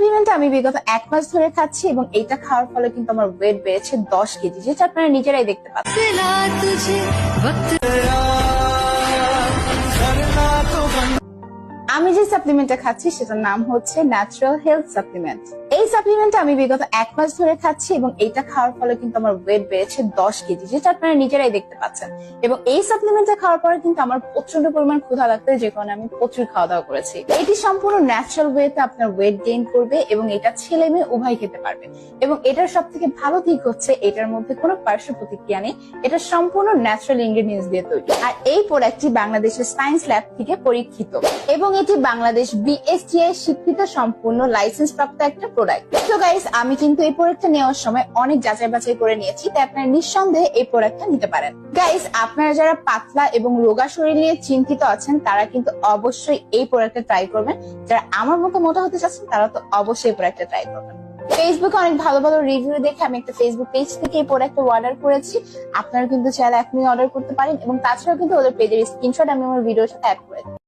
Supplement আমি বিগত 1 মাস ধরে খাচ্ছি এবং এটা খাওয়ার ফলে কিন্তু আমার ওয়েট বেড়েছে 10 কেজি, যেটা আপনারা নিজেরাই দেখতে পাচ্ছেন। আমি যে সাপ্লিমেন্টটা খাচ্ছি সেটার নাম হচ্ছে ন্যাচারাল হেলথ সাপ্লিমেন্ট। এই সাপ্লিমেন্টটা আমি বিগত 1 মাস ধরে খাচ্ছি এবং এটা খাওয়ার ফলে কিন্তু আমার ওয়েট বেড়েছে 10 কেজি, যেটা আপনারা নিজেরাই দেখতে পাচ্ছেন। এবং এই সাপ্লিমেন্টটা খাওয়ার পরে কিন্তু আমার প্রচন্ড পরিমাণ ক্ষুধা লাগতো, যে কারণে আমি প্রচুর খাওয়া দাওয়া করেছি। এটি সম্পূর্ণ ন্যাচারাল ওয়েতে আপনার ওয়েট গেইন করবে এবং এটা ছেলে মেয়ে উভয় খেতে পারবে। এবং এটার সব থেকে ভালো দিক হচ্ছে এটার মধ্যে কোনো পার্শ্ব প্রতিক্রিয়া নেই, এটা সম্পূর্ণ ন্যাচারাল ইনগ্রেডিয়েন্টস দিয়ে তৈরি। আর এই প্রোডাক্টটি বাংলাদেশের সায়েন্স ল্যাব থেকে পরীক্ষিত এবং এটি বাংলাদেশ বিএসটিআই স্বীকৃত সম্পূর্ণ লাইসেন্স প্রাপ্ত একটা প্রোডাক্ট। তো গাইস, আমি কিন্তু এই প্রোডাক্টটা নেওয়ার সময় অনেক যাচাই বাছাই করে নিয়েছি, তাই আপনারা নিঃসন্দেহে এই প্রোডাক্টটা নিতে পারেন। গাইস, আপনারা যারা পাতলা এবং রোগা শরীর নিয়ে চিন্তিত আছেন তারা কিন্তু অবশ্যই এই প্রোডাক্টটা ট্রাই করবেন। যারা আমার মতো মোটা হতে চাচ্ছেন তারা তো অবশ্যই এই প্রোডাক্টটা ট্রাই করবেন। ফেসবুকে অনেক ভালো ভালো রিভিউ দেখে আমি একটা ফেসবুক পেজ থেকে এই প্রোডাক্টটা অর্ডার করেছি। আপনারা কিন্তু চাইলে এখনই অর্ডার করতে পারেন এবং তাছাড়াও কিন্তু ওদের পেজের স্ক্রিনশট আমি আমার ভিডিওর সাথে অ্যাড করে দিই।